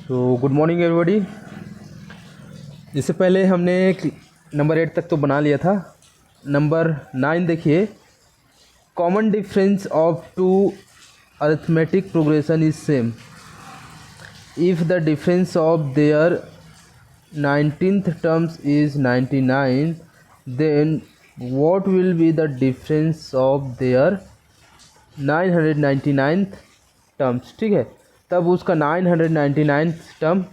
So good morning everybody. इससे पहले हमने नंबर 8 तक तो बना लिया था। नंबर 9 देखिए, common difference of two arithmetic progression is same if the difference of their 19th terms is 99, then what will be the difference of their 999th terms. ठीक है, तब उसका 999th टर्म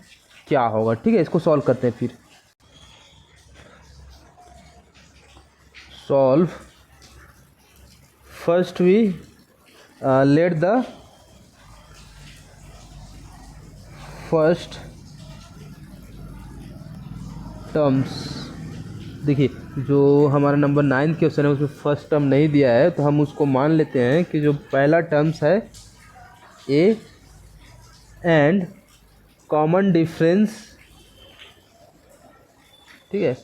क्या होगा। ठीक है, इसको सॉल्व करते हैं। फिर solve first we let the first terms. देखिए, जो हमारा नंबर 9 क्वेश्चन है उसमें फर्स्ट टर्म नहीं दिया है, तो हम उसको मान लेते हैं कि जो पहला टर्म्स है ए एंड कॉमन डिफरेंस। ठीक है,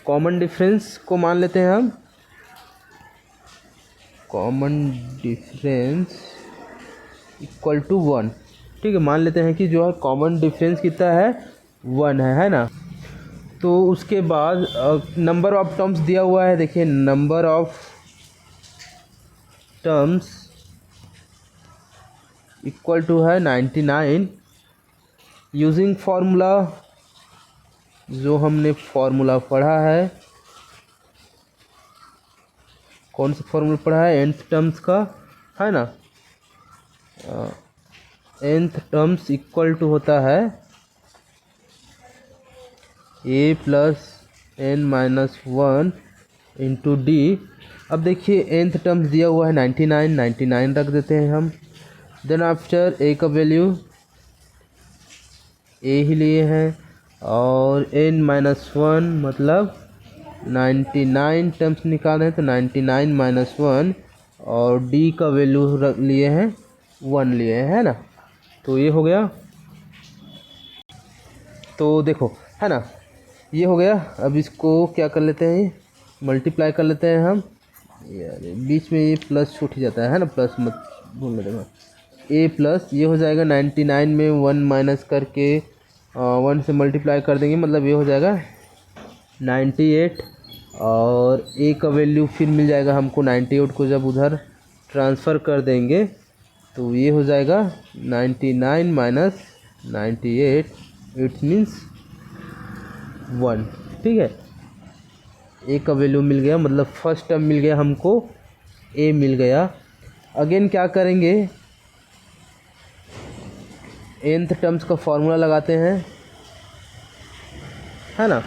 कॉमन डिफरेंस को मान लेते हैं हम। Common difference equal to 1। ठीक है, मान लेते हैं कि जो है कॉमन डिफरेंस कितना है, 1 है ना। तो उसके बाद नंबर ऑफ टर्म्स दिया हुआ है। देखिए, number of terms equal to है 99। यूजिंग फार्मूला, जो हमने फार्मूला पढ़ा है, कौन सा फार्मूला पढ़ा है, nth टर्म्स का है ना। nth टर्म्स इक्वल टू होता है a plus n minus 1 into D. अब देखिए, nth टर्म्स दिया हुआ है 99 रख देते हैं हम। देन आफ्टर a का वैल्यू a ही लिए हैं, और n माइनस 1 मतलब 99 टर्म्स निकाले हैं, तो 99 माइनस 1, और d का वैल्यू रख लिए हैं 1 लिए हैं, है ना। तो ये हो गया। तो देखो, है ना, ये हो गया। अब इसको क्या कर लेते हैं, मल्टीप्लाई कर लेते हैं हम। यार बीच में ये प्लस छूट ही जाता है ना, प्लस मत भूलने देना। ए प्लस ये हो जाएगा 99 में 1 माइनस करके 1 से मल्टीप्लाई कर देंगे, मतलब ये हो जाएगा 98। और ए का वैल्यू फिर मिल जाएगा हमको 98 को जब उधर ट्रांसफ़र कर देंगे, तो ये हो जाएगा 99 माइनस 98, इट मीन्स 1। ठीक है, ए का वैल्यू मिल गया, मतलब फर्स्ट टर्म मिल गया हमको, ए मिल गया। अगेन क्या करेंगे, nth टर्म्स का फॉर्मूला लगाते हैं, है ना।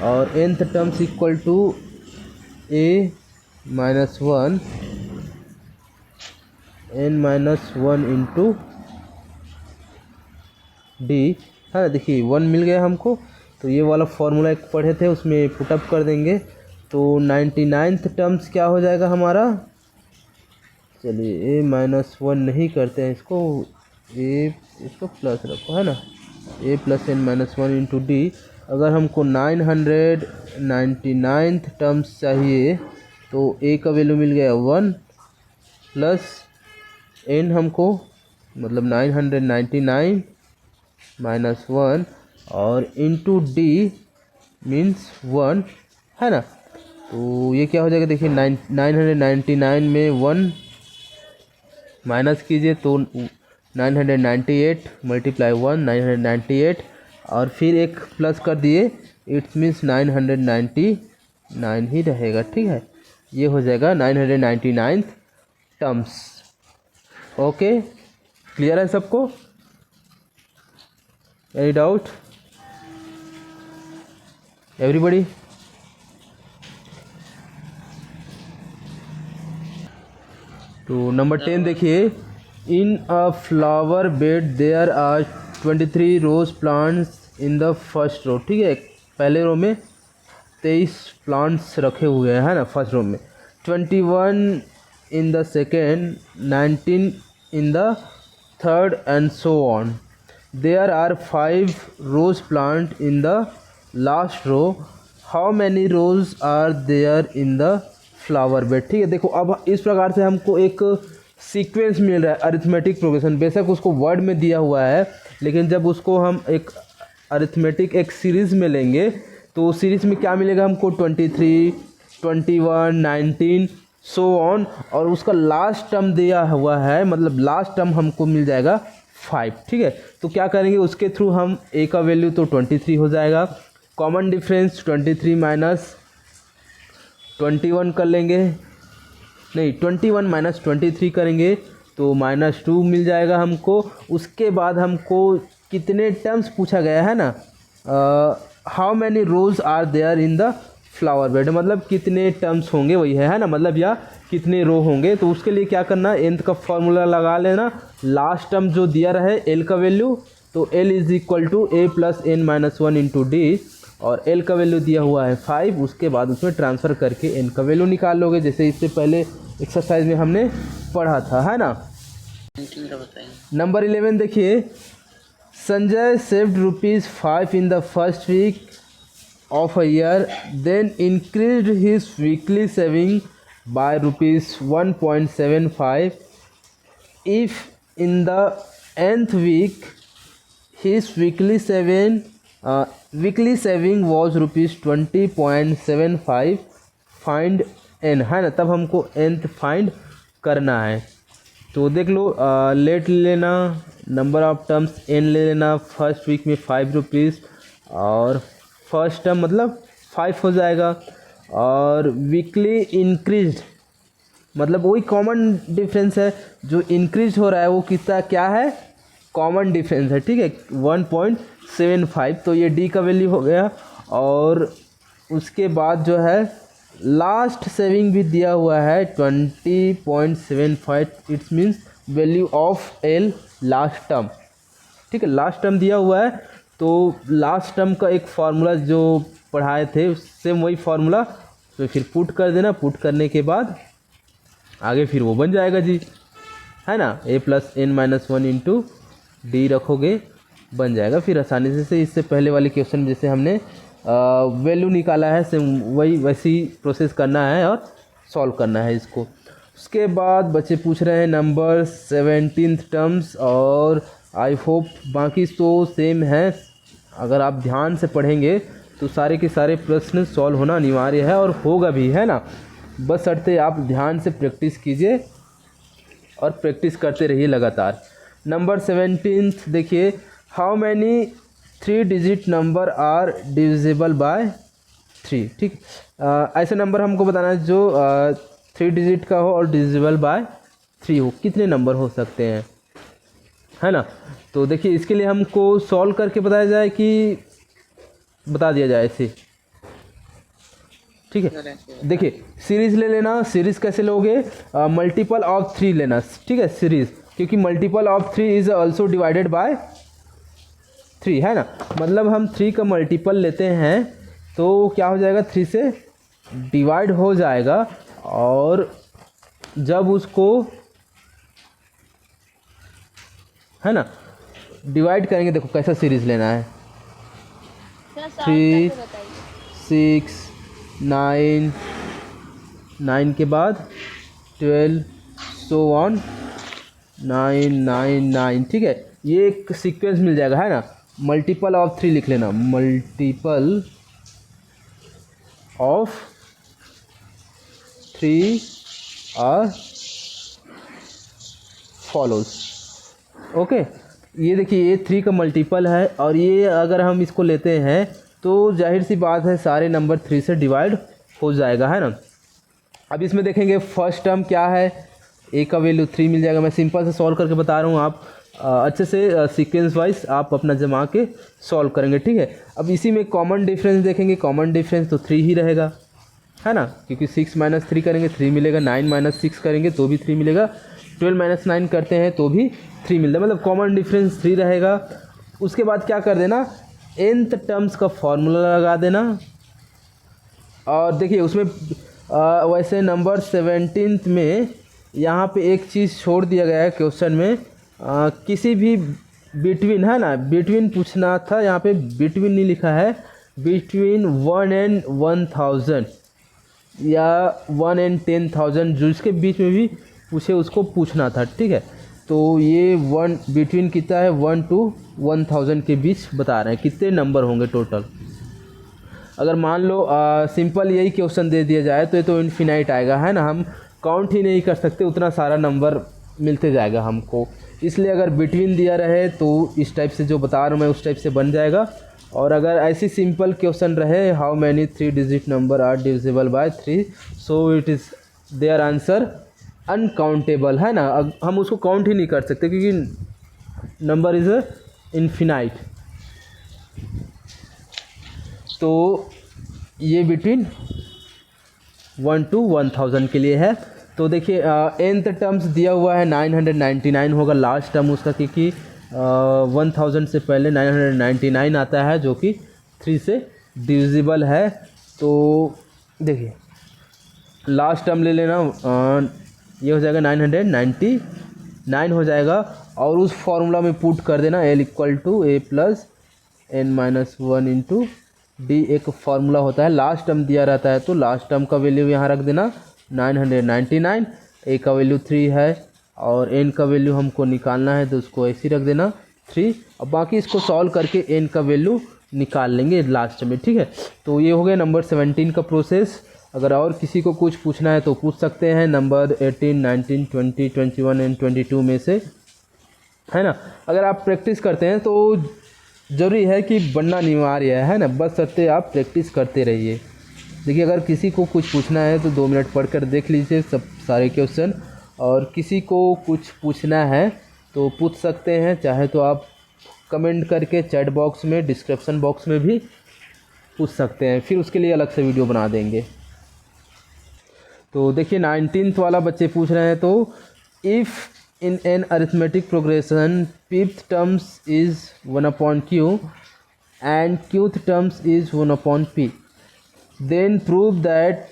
और nth terms equal to a minus 1 n minus 1 into D, है ना। देखिए 1 मिल गया हमको, तो ये वाला फॉर्मूला एक पढ़े थे उसमें पुटअप कर देंगे, तो 99th टर्म्स क्या हो जाएगा हमारा। चलिए, a माइनस 1 नहीं करते हैं इसको, इसको प्लस रखो, है ना। a plus n minus 1 into D. अगर हमको 999th टर्म्स चाहिए, तो a का वैल्यू मिल गया 1 प्लस n हमको, मतलब 999 माइनस 1, और इंटू डी मीन्स 1, है ना। तो ये क्या हो जाएगा, देखिए 999 में 1 माइनस कीजिए तो 998 मल्टीप्लाई 1 998, और फिर एक प्लस कर दिए, इट्स मीन्स 999 ही रहेगा। ठीक है, ये हो जाएगा 999 टर्म्स। ओके, क्लियर है सबको, एनी डाउट एवरीबॉडी। तो नंबर 10 देखिए, in a flower bed there are 23 rose plants in the first row. ठीक है, पहले रो में 23 प्लांट्स रखे हुए हैं, है ना, फर्स्ट रो में। 21 in the second, 19 in the third, and so on. There are 5 rows plant in the last row. How many rows are there in the flower bed. ठीक है, देखो अब इस प्रकार से हमको एक सीक्वेंस मिल रहा है, अरिथमेटिक प्रोग्रेशन। बेशक उसको वर्ड में दिया हुआ है, लेकिन जब उसको हम एक अरिथमेटिक एक सीरीज़ में लेंगे तो सीरीज़ में क्या मिलेगा हमको 23, 21, 19 सो ऑन, और उसका लास्ट टर्म दिया हुआ है, मतलब लास्ट टर्म हमको मिल जाएगा 5। ठीक है, तो क्या करेंगे उसके थ्रू हम ए का वैल्यू तो 23 हो जाएगा, कॉमन डिफरेंस 23 माइनस 21 कर लेंगे, नहीं 21 माइनस 23 करेंगे तो -2 मिल जाएगा हमको। उसके बाद हमको कितने टर्म्स पूछा गया है ना, how many rows are there in the flower bed, मतलब कितने टर्म्स होंगे वही है ना, मतलब या कितने रो होंगे। तो उसके लिए क्या करना, nth का फॉर्मूला लगा लेना, लास्ट टर्म जो दिया रहे l का वैल्यू, तो l is equal to a plus n minus 1 into d, और l का वैल्यू दिया हुआ है 5, उसके बाद उसमें ट्रांसफ़र करके n का वैल्यू निकाल लोगे, जैसे इससे पहले एक्सरसाइज में हमने पढ़ा था, है ना। नंबर 11 देखिए, Sanjay saved ₹5 in the first week of a year, then increased his weekly saving by ₹1.75. If in the nth week his weekly saving was ₹20.75, find n, है ना। तब हमको nth फाइंड करना है, तो देख लो, लेट ले लेना, नंबर ऑफ टर्म्स n ले लेना, फर्स्ट वीक में ₹5 और फर्स्ट टर्म मतलब 5 हो जाएगा, और वीकली इंक्रीज मतलब वही कॉमन डिफरेंस है, जो इंक्रीज हो रहा है वो कितना क्या है, कॉमन डिफरेंस है। ठीक है, 1.75, तो ये डी का वैल्यू हो गया। और उसके बाद जो है लास्ट सेविंग भी दिया हुआ है 20.75, it's means value of L last term. ठीक है, लास्ट टर्म दिया हुआ है, तो लास्ट टर्म का एक फार्मूला जो पढ़ाए थे सेम वही फार्मूला तो फिर पुट कर देना, पुट करने के बाद आगे फिर वो बन जाएगा जी, है ना, a plus n minus 1 into D रखोगे, बन जाएगा फिर आसानी से। इससे पहले वाले क्वेश्चन जैसे हमने वैल्यू निकाला है सेम वही वैसी प्रोसेस करना है और सॉल्व करना है इसको। उसके बाद बच्चे पूछ रहे हैं नंबर 17th टर्म्स, और आई होप बाकी तो सेम है, अगर आप ध्यान से पढ़ेंगे तो सारे के सारे प्रश्न सॉल्व होना अनिवार्य है और होगा भी, है ना। बस शर्ते आप ध्यान से प्रैक्टिस कीजिए और प्रैक्टिस करते रहिए लगातार। नंबर 17 देखिए, how many 3 digit number are divisible by 3। ठीक, ऐसे नंबर हमको बताना है जो 3 डिजिट का हो और डिविजिबल बाय 3 हो, कितने नंबर हो सकते हैं, है ना। तो देखिए इसके लिए हमको सॉल्व करके बताया जाए कि बता दिया जाए ऐसे। ठीक है, देखिए सीरीज़ ले लेना, सीरीज़ कैसे लोगे, मल्टीपल ऑफ 3 लेना। ठीक है, सीरीज़, क्योंकि multiple of 3 is also divided by 3, है ना। मतलब हम 3 का मल्टीपल लेते हैं तो क्या हो जाएगा, 3 से डिवाइड हो जाएगा, और जब उसको, है ना, डिवाइड करेंगे, देखो कैसा सीरीज़ लेना है, 3, 6, 9, 9 के बाद 12 सो ऑन 9, 9, 9। ठीक है, ये एक सीक्वेंस मिल जाएगा, है ना। मल्टीपल ऑफ 3 लिख लेना, multiple of 3 are follows. Okay, ये देखिए ये 3 का मल्टीपल है, और ये अगर हम इसको लेते हैं तो जाहिर सी बात है सारे नंबर 3 से डिवाइड हो जाएगा, है ना। अब इसमें देखेंगे फर्स्ट टर्म क्या है, ए का वैल्यू 3 मिल जाएगा। मैं सिंपल से सॉल्व करके बता रहा हूँ, आप अच्छे से सीक्वेंस वाइज आप अपना जमा के सॉल्व करेंगे। ठीक है, अब इसी में कॉमन डिफरेंस देखेंगे, कॉमन डिफरेंस तो 3 ही रहेगा, है ना, क्योंकि 6 माइनस 3 करेंगे 3 मिलेगा, 9 माइनस 6 करेंगे तो भी 3 मिलेगा, 12 माइनस 9 करते हैं तो भी 3 मिलता है, मतलब कॉमन डिफरेंस 3 रहेगा। उसके बाद क्या कर देना, nth टर्म्स का फॉर्मूला लगा देना, और देखिए उसमें वैसे नंबर 17 में यहाँ पे एक चीज़ छोड़ दिया गया है क्वेश्चन में, किसी भी बिटवीन, है ना, बिटवीन पूछना था, यहाँ पे बिटवीन नहीं लिखा है, बिटवीन 1 and 1000 या 1 and 10,000, जो इसके बीच में भी पूछे उसको पूछना था, ठीक है। तो ये वन बिटवीन कितना है, 1 to 1000 के बीच बता रहे हैं कितने नंबर होंगे टोटल। अगर मान लो सिंपल यही क्वेश्चन दे दिया जाए तो ये तो इन्फिनाइट आएगा, है ना, हम काउंट ही नहीं कर सकते, उतना सारा नंबर मिलते जाएगा हमको। इसलिए अगर बिटवीन दिया रहे तो इस टाइप से जो बता रहा हूँ मैं उस टाइप से बन जाएगा। और अगर ऐसी सिंपल क्वेश्चन रहे, how many 3 digit number are divisible by 3, so it is their answer uncountable, है ना। हम उसको काउंट ही नहीं कर सकते क्योंकि नंबर इज़ इन्फिनाइट। तो ये बिटवीन 1 to 1000 के लिए है। तो देखिए nth टर्म्स दिया हुआ है 999 होगा लास्ट टर्म उसका, क्योंकि 1000 से पहले 999 आता है जो कि 3 से डिविजिबल है। तो देखिए लास्ट टर्म ले लेना, ये हो जाएगा 999 हो जाएगा, और उस फॉर्मूला में पुट कर देना L = A + n-1 into D, एक फार्मूला होता है। लास्ट टर्म दिया रहता है तो लास्ट टर्म का वैल्यू यहाँ रख देना 999, ए का वैल्यू 3 है और एन का वैल्यू हमको निकालना है तो उसको ऐसे ही रख देना 3। अब बाकी इसको सॉल्व करके एन का वैल्यू निकाल लेंगे लास्ट में, ठीक है। तो ये हो गया नंबर 17 का प्रोसेस। अगर और किसी को कुछ पूछना है तो पूछ सकते हैं नंबर 18, 19, 20, 21 एंड 22 में से, है ना। अगर आप प्रैक्टिस करते हैं तो ज़रूरी है कि बनना अनिवार्य है ना, बस सकते आप प्रैक्टिस करते रहिए। देखिए अगर किसी को कुछ पूछना है तो 2 मिनट पढ़ कर देख लीजिए सब सारे क्वेश्चन, और किसी को कुछ पूछना है तो पूछ सकते हैं, चाहे तो आप कमेंट करके चैट बॉक्स में, डिस्क्रिप्शन बॉक्स में भी पूछ सकते हैं, फिर उसके लिए अलग से वीडियो बना देंगे। तो देखिए 19th वाला बच्चे पूछ रहे हैं, तो if in an arithmetic progression pth terms is 1/q and qth terms is 1/p, then prove that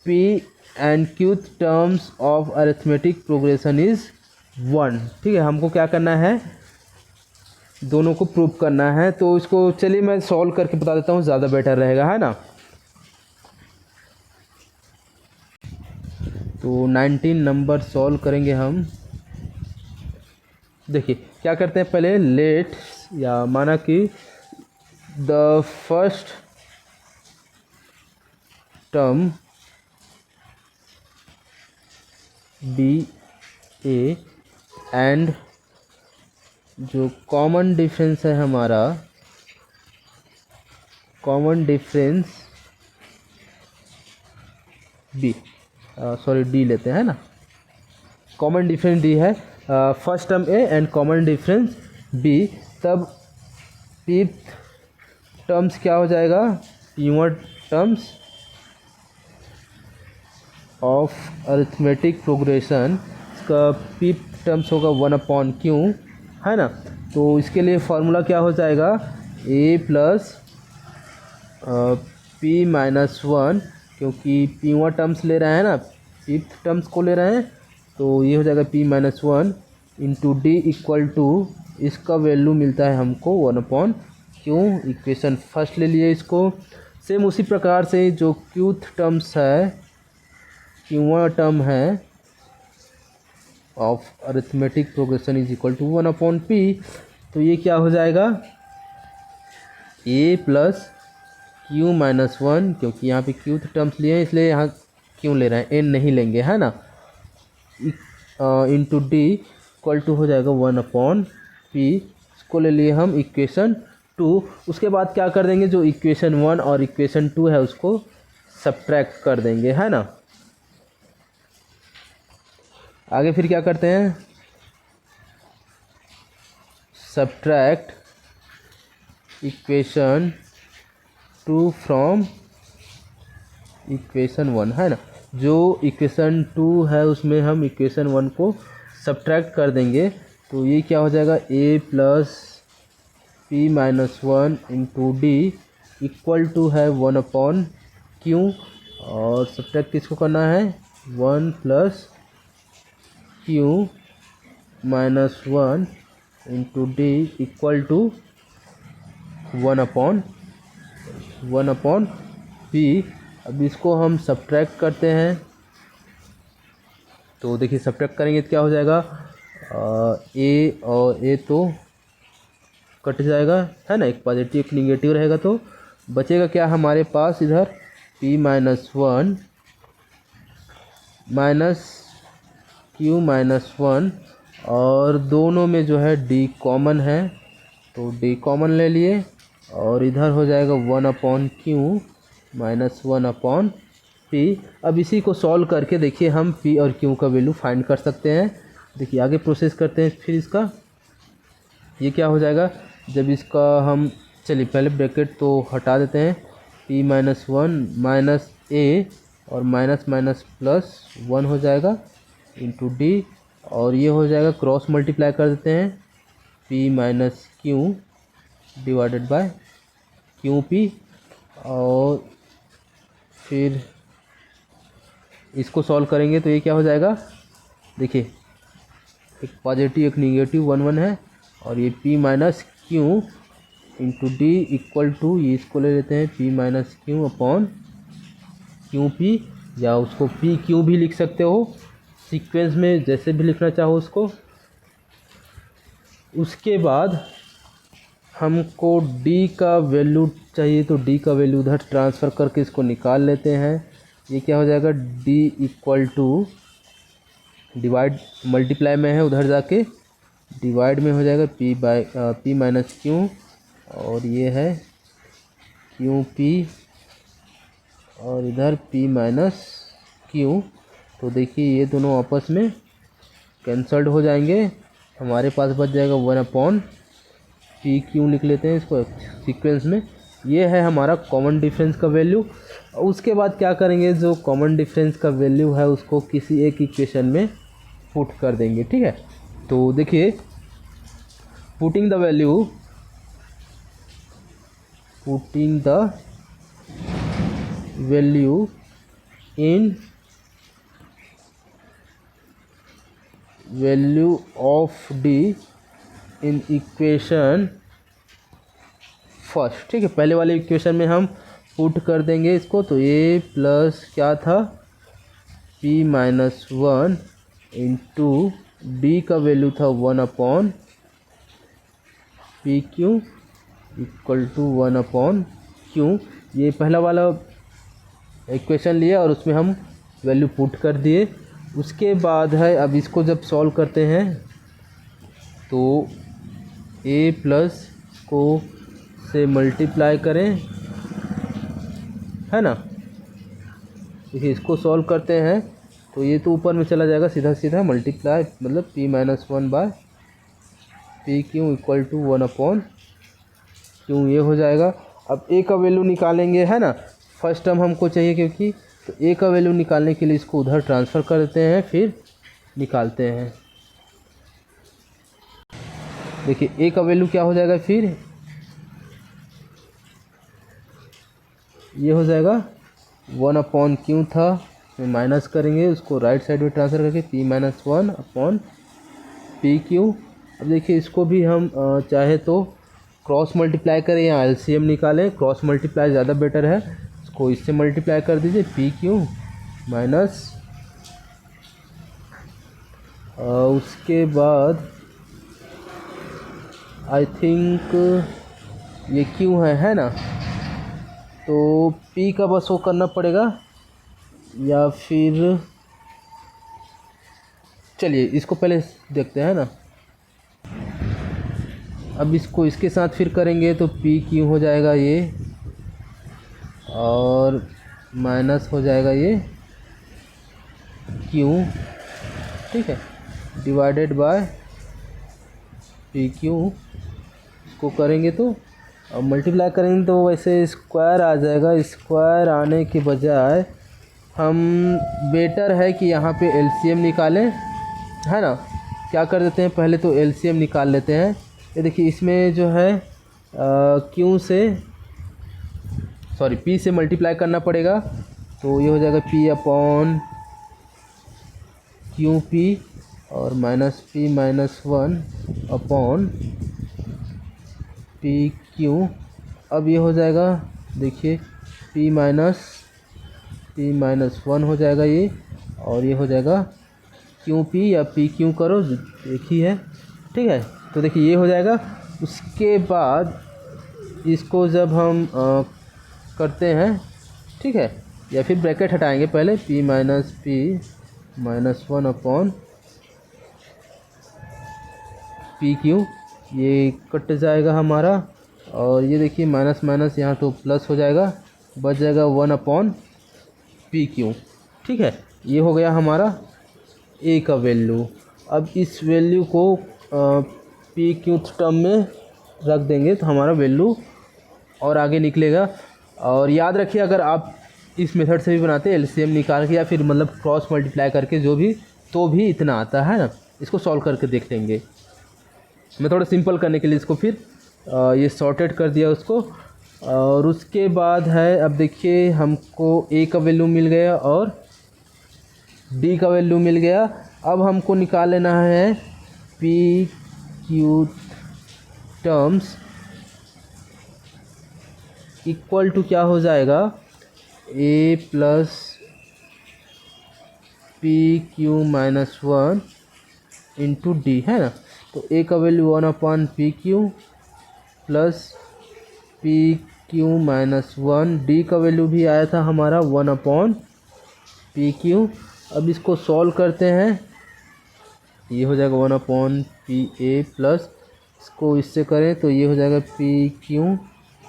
p and qth terms of arithmetic progression is 1। ठीक है, हमको क्या करना है, दोनों को प्रूव करना है। तो इसको चलिए मैं सॉल्व करके बता देता हूँ, ज़्यादा बेटर रहेगा, है ना। तो 19 नंबर सॉल्व करेंगे हम। देखिए क्या करते हैं, पहले लेट या माना कि the first term be a and जो कॉमन डिफरेंस है हमारा, common difference b, sorry d लेते हैं ना, कॉमन डिफरेंस डी है, first term a and common difference b, तब फिफ्थ टर्म्स क्या हो जाएगा, pure terms of arithmetic progression, इसका फिफ्थ टर्म्स होगा 1/q, है ना। तो इसके लिए फार्मूला क्या हो जाएगा, a + p-1, क्योंकि प्योर टर्म्स ले रहे हैं ना, फिफ्थ टर्म्स को ले रहे हैं, तो ये हो जाएगा p-1 into d equal to, इसका वैल्यू मिलता है हमको 1/q। इक्वेशन फर्स्ट ले लिए इसको। सेम उसी प्रकार से जो क्यूथ टर्म्स है, क्यूआ टर्म है of arithmetic progression is equal to 1/p, तो ये क्या हो जाएगा, a + q-1, क्योंकि यहाँ पे क्यूथ टर्म्स लिए हैं इसलिए यहाँ क्यों ले रहे हैं, n नहीं लेंगे, है ना, इंटू डी इक्वल टू हो जाएगा 1/p, इसको ले लिए हम इक्वेशन 2। उसके बाद क्या कर देंगे, जो इक्वेशन 1 और इक्वेशन 2 है उसको सब्ट्रैक्ट कर देंगे, है ना। आगे फिर क्या करते हैं, सब्ट्रैक्ट इक्वेशन 2 फ्रॉम इक्वेशन 1, है ना। जो इक्वेशन 2 है उसमें हम इक्वेशन 1 को सब्ट्रैक्ट कर देंगे, तो ये क्या हो जाएगा, a + p-1 into d equal to है 1/q, और सब्ट्रैक्ट किसको करना है, 1 + q-1 into d equal to 1/p। अब इसको हम सब्ट्रैक्ट करते हैं, तो देखिए सब्ट्रैक्ट करेंगे तो क्या हो जाएगा, ए और ए तो कट जाएगा, है ना, एक पॉजिटिव एक निगेटिव रहेगा, तो बचेगा क्या हमारे पास इधर p minus one minus Q minus one, और दोनों में जो है d कॉमन है तो d कॉमन ले लिए, और इधर हो जाएगा 1/q माइनस 1/p। अब इसी को सॉल्व करके देखिए हम p और q का वैल्यू फाइंड कर सकते हैं। देखिए आगे प्रोसेस करते हैं फिर इसका। ये क्या हो जाएगा जब इसका हम, चलिए पहले ब्रैकेट तो हटा देते हैं, p माइनस वन माइनस ए और माइनस माइनस प्लस वन हो जाएगा इंटू डी, और ये हो जाएगा क्रॉस मल्टीप्लाई कर देते हैं p minus Q divided by Q P, और फिर इसको सॉल्व करेंगे तो ये क्या हो जाएगा, देखिए एक पॉजिटिव एक निगेटिव 1 1 है, और ये p minus q into d equal to, ये इसको ले लेते हैं p minus q upon q p, या उसको p क्यू भी लिख सकते हो, सीक्वेंस में जैसे भी लिखना चाहो उसको। उसके बाद हमको d का वैल्यू चाहिए, तो d का वैल्यू उधर ट्रांसफ़र करके इसको निकाल लेते हैं। ये क्या हो जाएगा, d equal to, divide multiply में है उधर जाके डिवाइड में हो जाएगा p माइनस क्यू, और ये है क्यू पी, और इधर p माइनस क्यू। तो देखिए ये दोनों आपस में कैंसल्ड हो जाएंगे, हमारे पास बच जाएगा 1/p क्यू, लिख लेते हैं इसको सीक्वेंस में। ये है हमारा कॉमन डिफरेंस का वैल्यू। उसके बाद क्या करेंगे, जो कॉमन डिफरेंस का वैल्यू है उसको किसी एक इक्वेशन में पुट कर देंगे, ठीक है। तो देखिए putting the value in value of D in equation first, ठीक है। पहले वाले इक्वेशन में हम पुट कर देंगे इसको, तो ये प्लस क्या था p minus one into D का वैल्यू था 1/p Q equal to 1/q। ये पहला वाला इक्वेशन लिया और उसमें हम वैल्यू पुट कर दिए। उसके बाद है, अब इसको जब सॉल्व करते हैं तो a प्लस को से मल्टीप्लाई करें, है ना। देखिए इसको सॉल्व करते हैं तो ये तो ऊपर में चला जाएगा, सीधा सीधा मल्टीप्लाई, मतलब p minus one by p q equal to 1/q, ये हो जाएगा। अब a का वैल्यू निकालेंगे, है ना, फर्स्ट टर्म हमको चाहिए क्योंकि, तो a का वैल्यू निकालने के लिए इसको उधर ट्रांसफ़र कर देते हैं, फिर निकालते हैं। देखिए a का वैल्यू क्या हो जाएगा, फिर ये हो जाएगा 1/q था, में माइनस करेंगे उसको राइट साइड में ट्रांसफ़र करके p माइनस 1/p क्यू। अब देखिए इसको भी हम चाहे तो क्रॉस मल्टीप्लाई करें या एलसीएम निकालें, क्रॉस मल्टीप्लाई ज़्यादा बेटर है, इसको इससे मल्टीप्लाई कर दीजिए p क्यू माइनस, उसके बाद आई थिंक ये q है ना, तो p का बस वो करना पड़ेगा, या फिर चलिए इसको पहले देखते हैं ना। अब इसको इसके साथ फिर करेंगे तो p क्यू हो जाएगा ये, और माइनस हो जाएगा ये q, ठीक है, डिवाइडेड बाय p क्यू। इसको करेंगे तो अब मल्टीप्लाई करेंगे तो वैसे स्क्वायर आ जाएगा, स्क्वायर आने के बजाय हम बेटर है कि यहाँ पे एलसीएम निकालें, है ना। क्या कर देते हैं, पहले तो एलसीएम निकाल लेते हैं। ये देखिए इसमें जो है क्यू से, सॉरी p से मल्टीप्लाई करना पड़ेगा, तो ये हो जाएगा p अपॉन क्यू पी, और minus p minus one upon p Q. अब ये हो जाएगा, देखिए p माइनस वन हो जाएगा ये, और ये हो जाएगा क्यू पी या पी क्यू करो, एक ही है, ठीक है। तो देखिए ये हो जाएगा। उसके बाद इसको जब हम करते हैं, ठीक है, या फिर ब्रैकेट हटाएंगे पहले, p minus 1 upon P Q, ये कट जाएगा हमारा, और ये देखिए माइनस माइनस यहाँ तो प्लस हो जाएगा, बच जाएगा 1 अपॉन पी क्यू, ठीक है। ये हो गया हमारा ए का वैल्यू। अब इस वैल्यू को पी क्यू टर्म में रख देंगे तो हमारा वैल्यू और आगे निकलेगा। और याद रखिए, अगर आप इस मेथड से भी बनाते हैं एलसीएम निकाल के या फिर मतलब क्रॉस मल्टीप्लाई करके जो भी, तो भी इतना आता है ना। इसको सॉल्व करके देख लेंगे। मैं थोड़ा सिंपल करने के लिए इसको फिर ये सॉर्टेड कर दिया उसको। और उसके बाद है, अब देखिए हमको ए का वैल्यू मिल गया और डी का वैल्यू मिल गया। अब हमको निकाल लेना है P Q terms equal to क्या हो जाएगा, A plus P Q minus 1 into D, है ना। तो ए का value 1 upon P Q plus P Q minus 1, D का वैल्यू भी आया था हमारा 1 अपॉन पी क्यू। अब इसको सॉल्व करते हैं, ये हो जाएगा 1 अपॉन पी ए प्लस, इसको इससे करें तो ये हो जाएगा P Q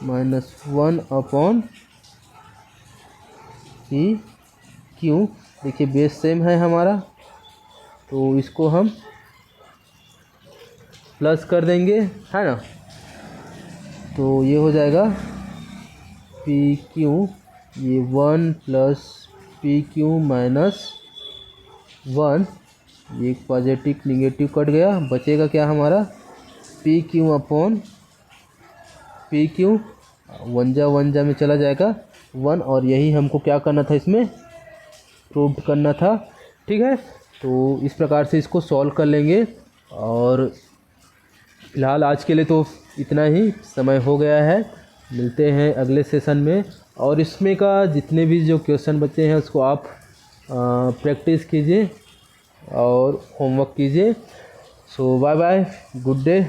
minus 1 upon P Q. देखिए बेस सेम है हमारा, तो इसको हम प्लस कर देंगे, है ना। तो ये हो जाएगा पी क्यू, ये 1 प्लस पी क्यू माइनस 1, ये पॉजिटिव निगेटिव कट गया, बचेगा क्या हमारा P Q upon P Q, 1 जा में चला जाएगा 1, और यही हमको क्या करना था, इसमें प्रूव करना था, ठीक है। तो इस प्रकार से इसको सॉल्व कर लेंगे। और फिलहाल आज के लिए तो इतना ही, समय हो गया है। मिलते हैं अगले सेशन में, और इसमें का जितने भी जो क्वेश्चन बचे हैं उसको आप प्रैक्टिस कीजिए और होमवर्क कीजिए। सो बाय बाय, गुड डे।